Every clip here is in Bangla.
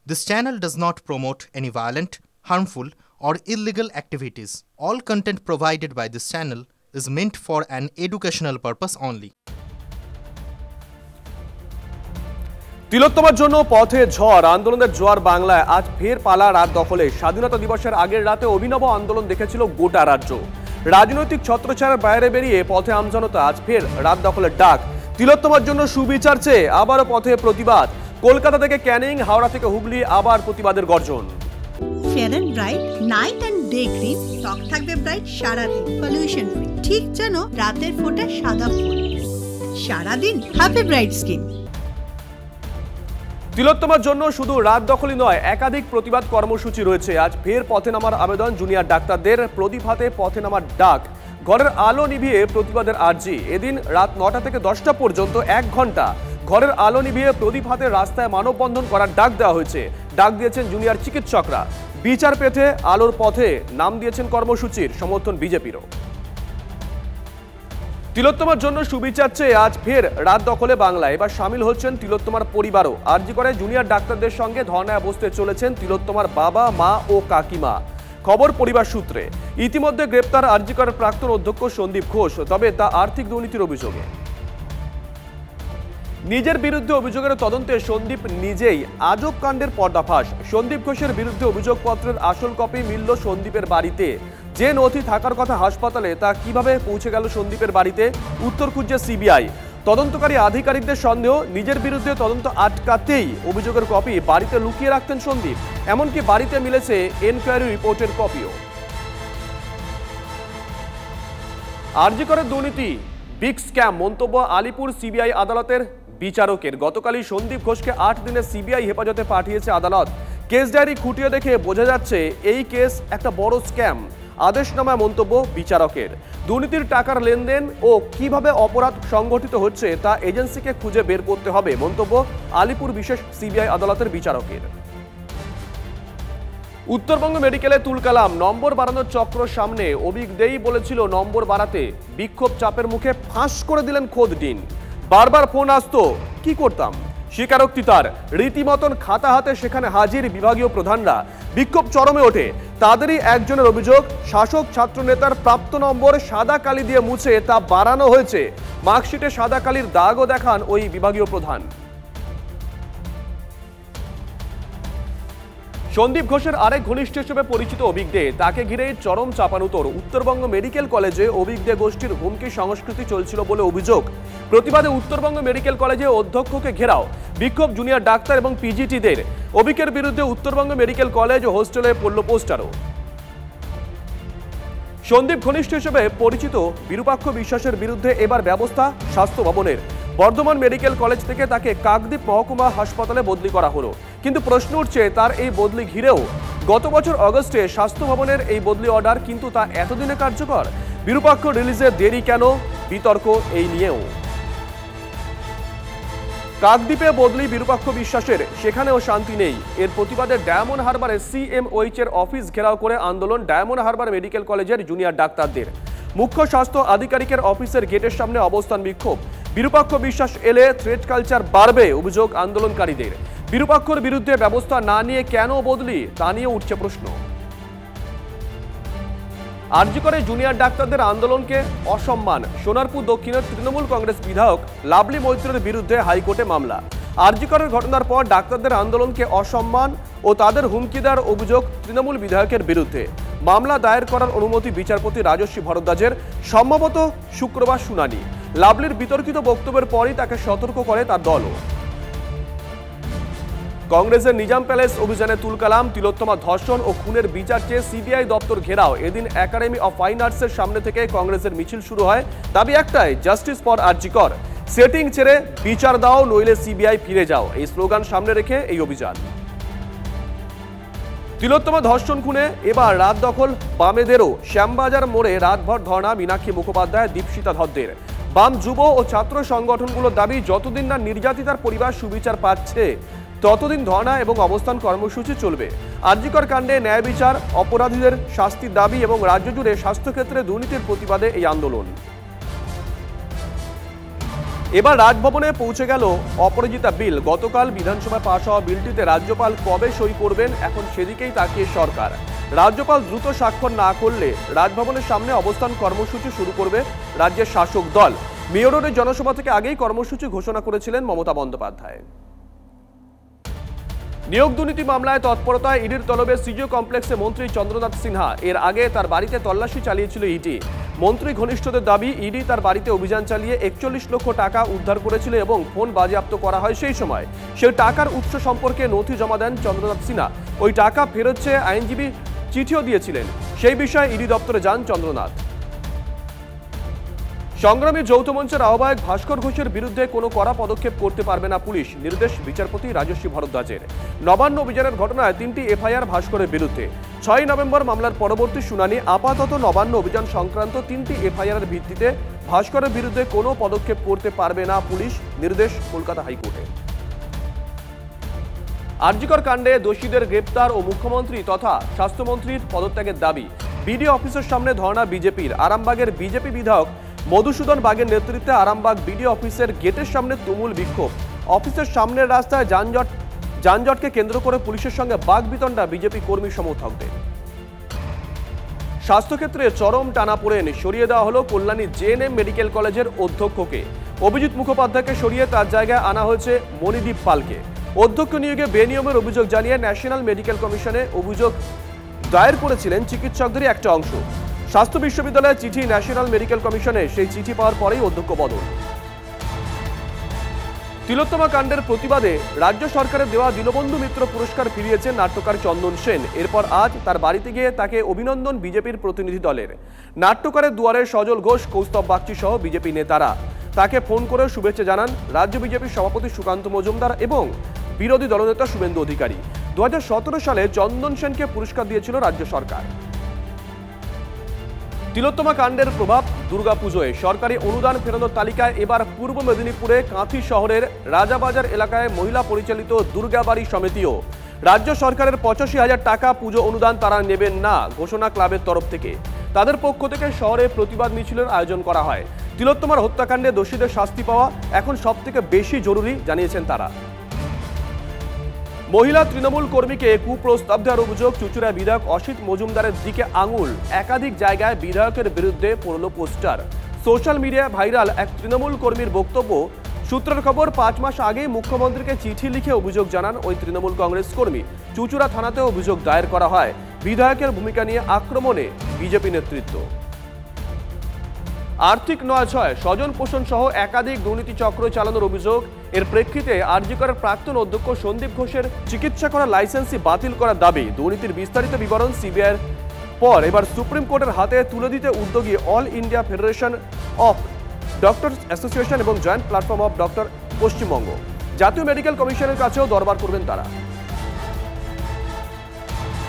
This channel does not promote any violent, harmful, or illegal activities. All content provided by this channel is meant for an educational purpose only. তিলোত্তমার জন্য পথে ঝড়, আন্দোলনের জোয়ার বাংলায়। আজ ফের পালা রাত দখলে। স্বাধীনতা দিবসের আগের রাতে অভিনব আন্দোলন দেখেছিল গোটা রাজ্য। রাজনৈতিক ছত্রছায়ার বাইরে বেরিয়ে পথে আমজনতা। আজ ফের রাত দখলের ডাক। তিলোত্তমার জন্য সুবিচার চেয়ে আবারও পথে প্রতিবাদ। কলকাতা থেকে ক্যানিং, হাওড়া থেকে হুগলি আবার প্রতিবাদের গর্জন। Fair and bright night and day cream, ত্বক থাকবে ব্রাইট সারাদিন, পলিউশন ফ্রি, ঠিক যেন রাতের ফোঁটা সাদা ফুল। সারাদিন হ্যাপি ব্রাইট স্কিন। তিলোত্তমার জন্য শুধু রাত দখলই নয়, একাধিক প্রতিবাদ কর্মসূচি রয়েছে। আজ ফের পথে নামার আবেদন জুনিয়র ডাক্তারদের। প্রদীপ হাতে পথে নামার ডাক। ঘরের আলো নিভিয়ে প্রতিবাদের আর্জি। এদিন রাত 9টা থেকে 10টা পর্যন্ত 1 ঘন্টা ঘরের আলো নিভিয়ে প্রদীপ হাতে রাস্তায় মানববন্ধন করার ডাক দেওয়া হয়েছে। ডাক দিয়েছেন জুনিয়র চিকিৎসকরা। বিচার পেতে আলোর পথে নাম দিয়েছেন কর্মসূচির সমর্থন বিজেপিরও। তিলোত্তমার জন্য সুবিচার চেয়ে আজ ফের রাত দখলে বাংলায়। এবার সামিল হচ্ছেন তিলোত্তমার পরিবারও। আরজি করে জুনিয়র ডাক্তারদের সঙ্গে ধর্নায় বসতে চলেছেন তিলোত্তমার বাবা, মা ও কাকিমা। খবর পরিবার সূত্রে। ইতিমধ্যে গ্রেপ্তার আরজি করের প্রাক্তন অধ্যক্ষ সন্দীপ ঘোষ, তবে তা আর্থিক দুর্নীতির অভিযোগে। নিজের বিরুদ্ধে অভিযোগের তদন্তে সন্দীপ নিজেই আজব কাণ্ডের পর্দাফাঁস। সন্দীপ ঘোষের বিরুদ্ধে অভিযোগপত্রের আসল কপি মিলল সন্দীপের বাড়িতে। যে নথি থাকার কথা হাসপাতালে, তা কিভাবে পৌঁছে গেল সন্দীপের বাড়িতে, উত্তর খুঁজছে সিবিআই। তদন্তকারী আধিকারিকদের সন্দেহ, নিজের বিরুদ্ধে তদন্ত আটকাতেই অভিযোগের কপি বাড়িতে লুকিয়ে রাখতেন সন্দীপ। এমনকি বাড়িতে মিলেছে এনকোয়ারি রিপোর্টের কপিও। আরজি করের দুর্নীতি বিগ স্ক্যাম, মন্তব্য আলিপুর সিবিআই আদালতের বিচারকের। গতকালই সন্দীপ ঘোষকে 8 দিনের সিবিআই হেফাজতে পাঠিয়েছে আদালত। কেস ডায়েরি খুঁটিয়ে দেখে বোঝা যাচ্ছে এই কেস একটা বড় স্ক্যাম। আদেশনামায় মন্তব্য বিচারকের। দুর্নীতির টাকার লেনদেন ও কিভাবে অপরাধ সংগঠিত হচ্ছে তা এজেন্সিকে খুঁজে বের করতে হবে, মন্তব্য আলিপুর বিশেষ সিবিআই আদালতের বিচারকের। উত্তরবঙ্গ মেডিকেলে তুলকালাম, নম্বর বাড়ানোর চক্র সামনে। অভিক দেই বলেছিল নম্বর বাড়াতে, বিক্ষোভ চাপের মুখে ফাঁস করে দিলেন খোদ ডিন। বারবার ফোন আসতো, কি করতাম? স্বীকারোক্তি তার। রীতিমতন খাতা হাতে সেখানে হাজির বিভাগীয় প্রধানরা। বিক্ষোভ চরমে ওঠে। তাদেরই একজনের অভিযোগ, শাসক ছাত্র নেতার প্রাপ্ত নম্বর সাদা কালি দিয়ে মুছে তা বাড়ানো হয়েছে। মার্কশিটে সাদা কালির দাগও দেখান ওই বিভাগীয় প্রধান। সন্দীপ ঘোষের আরেক ঘনিষ্ঠ হিসেবে পরিচিত অভিক দে, তাকে ঘিরে চরম চাপানুতোর। উত্তরবঙ্গ মেডিকেল কলেজে অভিক দে গোষ্ঠীর হুমকি সংস্কৃতি চলছিল বলে অভিযোগ। প্রতিবাদে উত্তরবঙ্গ মেডিকেল কলেজে অধ্যক্ষকে ঘেরাও। বিক্ষোভ জুনিয়র ডাক্তার এবং পিজিটিদের। অভিকের বিরুদ্ধে উত্তরবঙ্গ মেডিকেল কলেজ ও হোস্টেলে পড়ল পোস্টারও। সন্দীপ ঘনিষ্ঠ হিসেবে পরিচিত বিরূপাক্ষ বিশ্বাসের বিরুদ্ধে এবার ব্যবস্থা স্বাস্থ্য ভবনের। বর্ধমান মেডিকেল কলেজ থেকে তাকে কাকদ্বীপ মহকুমা হাসপাতালে বদলি করা হলো। কিন্তু প্রশ্ন উঠছে তার এই বদলি ঘিরেও। গত বছর অগস্টে স্বাস্থ্য ভবনের এই বদলি অর্ডার, কিন্তু তা এতদিনে কার্যকর। বিরূপাক্ষ রিলিজে দেরি কেন, বিতর্ক এই নিয়েও। কাকদ্বীপে বদলি বিরূপাক্ষ বিশ্বাসের, সেখানেও শান্তি নেই। এর প্রতিবাদে ডায়মন্ড হারবারে সিএমওইচ এর অফিস ঘেরাও করে আন্দোলন ডায়মন্ড হারবার মেডিকেল কলেজের জুনিয়র ডাক্তারদের। মুখ্য স্বাস্থ্য আধিকারিকের অফিসের গেটের সামনে অবস্থান বিক্ষোভ। বিরূপাক্ষ বিশ্বাস এলে থ্রেট কালচার বাড়বে, অভিযোগ আন্দোলনকারীদের। বিরূপাক্ষর বিরুদ্ধে ব্যবস্থা না নিয়ে কেন বদলি, তা নিয়ে উঠছে প্রশ্ন। আরজি করে জুনিয়র ডাক্তারদের আন্দোলনকে অসম্মান। সোনারপুর দক্ষিণের তৃণমূল কংগ্রেস বিধায়ক লাভলি মৈত্রের বিরুদ্ধে হাইকোর্টে মামলা। আরজি করের ঘটনার পর ডাক্তারদের আন্দোলনকে অসম্মান ও তাদের হুমকি দেওয়ার অভিযোগ তৃণমূল বিধায়কের বিরুদ্ধে। মামলা দায়ের করার অনুমতি বিচারপতি রাজস্বী ভরদ্বাজের। সম্ভবত শুক্রবার শুনানি। লাভলির বিতর্কিত বক্তব্যের পরই তাকে সতর্ক করে তার দলও। কংগ্রেসের নিজাম প্যালেস অভিযানে তুলকালাম, তিলোত্তমা ধর্ষণ ও খুনের বিচার চেয়ে সিবিআই দপ্তর ঘেরাও। এদিন একাডেমি অফ ফাইন আর্টসের সামনে থেকে কংগ্রেসের মিছিল শুরু হয়। দাবি একটাই, জাস্টিস ফর আরজি কর। সেটিং ছেড়ে বিচার দাও, নইলে সিবিআই ফিরে যাও, এই স্লোগান সামনে রেখে এই অভিযান। তিলোত্তমা ধর্ষণ খুনে এবার রাত দখল বামেদেরও। শ্যামবাজার মোড়ে রাতভর ধর্ণা মীনাক্ষী মুখোপাধ্যায়, দীপশিতা ধরদের। বাম যুব ও ছাত্র সংগঠনগুলোর দাবি, যতদিন না নির্যাতিতার পরিবার সুবিচার পাচ্ছে ততদিন ধর্ণা এবং অবস্থান কর্মসূচি চলবে। আরজিকর কাণ্ডে ন্যায় বিচার, অপরাধীদের শাস্তির দাবি এবং রাজ্য জুড়ে স্বাস্থ্যক্ষেত্রে দুর্নীতির প্রতিবাদে এই আন্দোলন। এবার রাজভবনে পৌঁছে গেল অপরাজিতা বিল। গতকাল বিধানসভায় পাশ হওয়া বিলটিতে রাজ্যপাল কবে সই করবেন এখন সেদিকেই তাকিয়ে সরকার। রাজ্যপাল দ্রুত স্বাক্ষর না করলে রাজভবনের সামনে অবস্থান কর্মসূচি শুরু করবে রাজ্যের শাসক দল। মেয়র রোডের জনসভা থেকে আগেই কর্মসূচি ঘোষণা করেছিলেন মমতা বন্দ্যোপাধ্যায়। নিয়োগ দুর্নীতি মামলায় তৎপরতায় ইডির তলবে সিজিও কমপ্লেক্সে মন্ত্রী চন্দ্রনাথ সিনহা। এর আগে তার বাড়িতে তল্লাশি চালিয়েছিল ইডি। মন্ত্রী ঘনিষ্ঠদের দাবি, ইডি তার বাড়িতে অভিযান চালিয়ে 41 লক্ষ টাকা উদ্ধার করেছিল এবং ফোন বাজেয়াপ্ত করা হয় সেই সময়। সেই টাকার উৎস সম্পর্কে নথি জমা দেন চন্দ্রনাথ সিনহা। ওই টাকা ফেরত চেয়ে আইনজীবী চিঠিও দিয়েছিলেন। সেই বিষয়ে ইডি দপ্তরে যান চন্দ্রনাথ। সংগ্রামী যৌথ মঞ্চের আহ্বায়ক ভাস্কর ঘোষের বিরুদ্ধে কোনো কড়া পদক্ষেপ করতে পারবে না পুলিশ, নির্দেশ বিচারপতি রাজস্বী ভরদ্বাজের। নবান্ন অভিযানের ঘটনায় 3টি এফআইআর ভাস্করের বিরুদ্ধে। 6 নভেম্বর মামলার পরবর্তী শুনানি। আপাতত নবান্ন অভিযান সংক্রান্ত 3টি এফআইআর ভিত্তিতে ভাস্করের বিরুদ্ধে কোনো পদক্ষেপ করতে পারবে না পুলিশ, নির্দেশ কলকাতা হাইকোর্টের। আরজিকর কাণ্ডে দোষীদের গ্রেপ্তার ও মুখ্যমন্ত্রী তথা স্বাস্থ্যমন্ত্রীর পদত্যাগের দাবি। বিডিও অফিসের সামনে ধর্ণা বিজেপির। আরামবাগের বিজেপি বিধায়ক মধুসূদন বাগের নেতৃত্বে আরামবাগ বিডিও অফিসের গেটের সামনে তুমুল বিক্ষোভ। অফিসের সামনের রাস্তায় যানজটকে কেন্দ্র করে পুলিশের সঙ্গে বাকবিতণ্ডা বিজেপি কর্মী সমর্থকদের। স্বাস্থ্যক্ষেত্রে চরম টানাপোড়েন। সরিয়ে দেওয়া হলো কল্যাণী জেএনএম মেডিকেল কলেজের অধ্যক্ষকে। অভিজিৎ মুখোপাধ্যায়কে সরিয়ে তার জায়গায় আনা হয়েছে মণিদীপ পালকে। অধ্যক্ষ নিয়োগে বেনিয়মের অভিযোগ জানিয়ে ন্যাশনাল মেডিকেল কমিশনে অভিযোগ দায়ের করেছিলেন চিকিৎসকদেরই একটা অংশ। স্বাস্থ্য বিশ্ববিদ্যালয়ের চিঠি ন্যাশনাল মেডিকেল কমিশনে, সেই চিঠি পাওয়ার পরেই অধ্যক্ষ বদল। তিলোত্তমা কাণ্ডের প্রতিবাদে রাজ্য সরকারের দেওয়া দীনবন্ধু মিত্র পুরস্কার ফিরিয়েছেন নাট্যকার চন্দন সেন। এরপর আজ তার বাড়িতে গিয়ে তাকে অভিনন্দন বিজেপির প্রতিনিধি দলের। নাট্যকারের দুয়ারে সজল ঘোষ, কৌস্তব বাগচি সহ বিজেপি নেতারা। তাকে ফোন করে শুভেচ্ছা জানান রাজ্য বিজেপির সভাপতি সুকান্ত মজুমদার এবং বিরোধী দলনেতা শুভেন্দু অধিকারী। 2017 সালে চন্দন সেনকে পুরস্কার দিয়েছিল রাজ্য সরকার। তিলোত্তমা কাণ্ডের প্রভাব দুর্গাপুজোয়। সরকারি অনুদান ফেরানোর তালিকায় এবার পূর্ব মেদিনীপুরে কাঁথি শহরের রাজাবাজার এলাকায় মহিলা পরিচালিত দুর্গাবাড়ি সমিতিও। রাজ্য সরকারের 85,000 টাকা পুজো অনুদান তারা নেবেন না, ঘোষণা ক্লাবের তরফ থেকে। তাদের পক্ষ থেকে শহরে প্রতিবাদ মিছিলের আয়োজন করা হয়। তিলোত্তমার হত্যাকাণ্ডে দোষীদের শাস্তি পাওয়া এখন সবথেকে বেশি জরুরি, জানিয়েছেন তারা। মহিলা তৃণমূল কর্মীকে কুপ্রস্তাব দেওয়ার অভিযোগ। চুঁচুড়ায় বিধায়ক অসিত মজুমদারের দিকে আঙুল। একাধিক জায়গায় বিধায়কের বিরুদ্ধে পড়ল পোস্টার। সোশ্যাল মিডিয়ায় ভাইরাল এক তৃণমূল কর্মীর বক্তব্য। সূত্রের খবর, 5 মাস আগেই মুখ্যমন্ত্রীকে চিঠি লিখে অভিযোগ জানান ওই তৃণমূল কংগ্রেস কর্মী। চুঁচুড়া থানাতেও অভিযোগ দায়ের করা হয়। বিধায়কের ভূমিকা নিয়ে আক্রমণে বিজেপি নেতৃত্ব। আর্থিক নয়াছয়, স্বজন পোষণ সহ একাধিক দুর্নীতি চক্র চালানোর অভিযোগ। এর প্রেক্ষিতে আরজিকরের প্রাক্তন অধ্যক্ষ সন্দীপ ঘোষের চিকিৎসা করা লাইসেন্সই বাতিল করার দাবি। দুর্নীতির বিস্তারিত বিবরণ সিবিআইয়ের পর এবার সুপ্রিম কোর্টের হাতে তুলে দিতে উদ্যোগী All India Federation of Doctors Association এবং Joint Platform of Doctor Paschimbanga. জাতীয় মেডিকেল কমিশনের কাছেও দরবার করবেন তারা।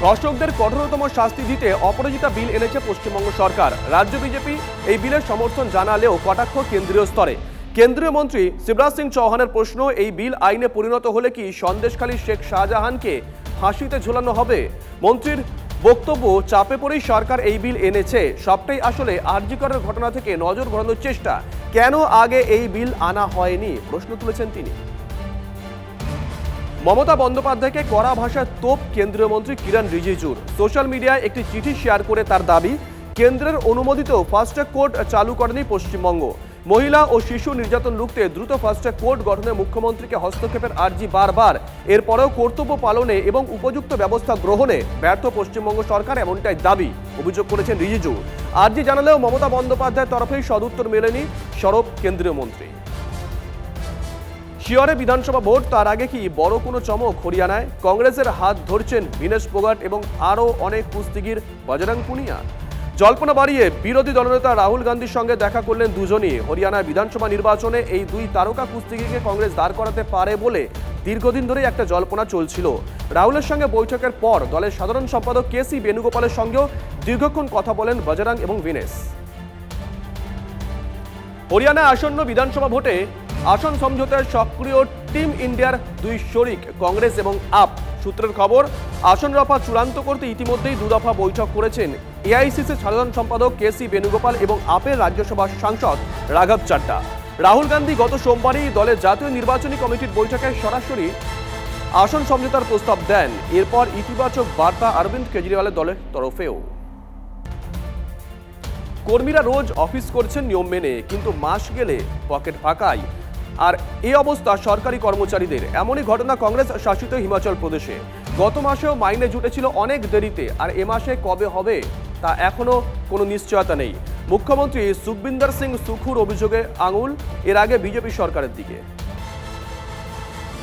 ধর্ষকদের কঠোরতম শাস্তি দিতে অপরাজিতা বিল এনেছে পশ্চিমবঙ্গ সরকার। রাজ্য বিজেপি এই বিলের সমর্থন জানালেও কটাক্ষ কেন্দ্রীয় স্তরে। কেন্দ্রীয় মন্ত্রী শিবরাজ সিং চৌহানের প্রশ্ন, এই বিল আইনে পরিণত হলে কি সন্দেশখালী শেখ শাহজাহানকে ফাঁসিতে ঝোলানো হবে? মন্ত্রীর বক্তব্য, চাপে পড়েই সরকার এই বিল এনেছে। সবটাই আসলে আরজিকরের ঘটনা থেকে নজর ঘোরানোর চেষ্টা। কেন আগে এই বিল আনা হয়নি, প্রশ্ন তুলেছেন তিনি। মমতা বন্দ্যোপাধ্যায়কে কড়া ভাষায় তোপ কেন্দ্রীয় মন্ত্রী কিরণ রিজিজুর। সোশ্যাল মিডিয়ায় একটি চিঠি শেয়ার করে তার দাবি, কেন্দ্রের অনুমোদিত ফাস্ট্র্যাক কোর্ট চালু করেনি পশ্চিমবঙ্গ। মহিলা ও শিশু নির্যাতন রুখতে দ্রুত ফাস্ট্র্যাক কোর্ট গঠনে মুখ্যমন্ত্রীকে হস্তক্ষেপের আর্জি বারবার। এরপরেও কর্তব্য পালনে এবং উপযুক্ত ব্যবস্থা গ্রহণে ব্যর্থ পশ্চিমবঙ্গ সরকার, এমনটাই দাবি, অভিযোগ করেছেন রিজিজু। আর্জি জানালেও মমতা বন্দ্যোপাধ্যায়ের তরফেই সদুত্তর মেলেনি সরব কেন্দ্রীয় মন্ত্রী। শিয়রে বিধানসভা ভোট, তার আগে কি বড় কোনো চমক হরিয়ানায়? কংগ্রেসের হাত ধরছেন বিনেশ ফোগাট এবং আরও অনেক কুস্তিগির বজরং পুনিয়া। জল্পনা বাড়িয়ে বিরোধী দলনেতা রাহুল গান্ধীর সঙ্গে দেখা করলেন দুজনই। হরিয়ানায় বিধানসভা নির্বাচনে এই দুই তারকা কুস্তিগিরকে কংগ্রেস দাঁড় করাতে পারে বলে দীর্ঘদিন ধরেই একটা জল্পনা চলছিল। রাহুলের সঙ্গে বৈঠকের পর দলের সাধারণ সম্পাদক কেসি বেণুগোপালের সঙ্গেও দীর্ঘক্ষণ কথা বলেন বজরং এবং বিনেশ। হরিয়ানায় আসন্ন বিধানসভা ভোটে আসন সমঝোতায় সক্রিয় টিম ইন্ডিয়ার দুই শরিক কংগ্রেস এবং আপ। সূত্রের খবর, আসন রফা চূড়ান্ত করতে ইতিমধ্যেই 2 দফা বৈঠক করেছেন এআইসিসির সাধারণ সম্পাদক কেসি বেণুগোপাল এবং আপের রাজ্যসভার সাংসদ রাঘব চাড্ডা। রাহুল গান্ধী গত সোমবারই দলের জাতীয় নির্বাচনী কমিটির বৈঠকে সরাসরি আসন সমঝোতার প্রস্তাব দেন। এরপর ইতিবাচক বার্তা অরবিন্দ কেজরিওয়ালের দলের তরফেও। কর্মীরা রোজ অফিস করছেন নিয়ম মেনে, কিন্তু মাস গেলে পকেট ফাঁকাই। আর এই অবস্থা সরকারি কর্মচারীদের। এমনই ঘটনা কংগ্রেস শাসিত হিমাচল প্রদেশে। গত মাসেও মাইনে জুটেছিল অনেক দেরিতে, আর এ মাসে কবে হবে তা এখনো কোনো নিশ্চয়তা নেই। মুখ্যমন্ত্রী সুখবিন্দর সিং সুখুর অভিযোগে আঙুল এর আগে বিজেপি সরকারের দিকে।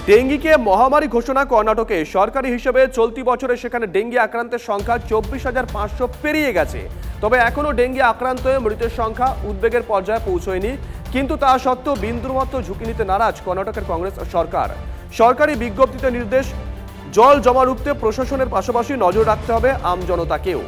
ডেঙ্গিকে মহামারী ঘোষণা কর্ণাটকে। সরকারি হিসেবে চলতি বছরে সেখানে ডেঙ্গি আক্রান্তের সংখ্যা 24,500 পেরিয়ে গেছে। তবে এখনো ডেঙ্গি আক্রান্ত হয়ে মৃতের সংখ্যা উদ্বেগের পর্যায়ে পৌঁছয়নি। কিন্তু তা সত্ত্বেও বিন্দুমাত্র ঝুঁকি নিতে নারাজ কর্ণাটকের কংগ্রেস সরকার। সরকারি বিজ্ঞপ্তিতে নির্দেশ, জল জমা রুখতে প্রশাসনের পাশাপাশি নজর রাখতে হবে আমজনতাকেও।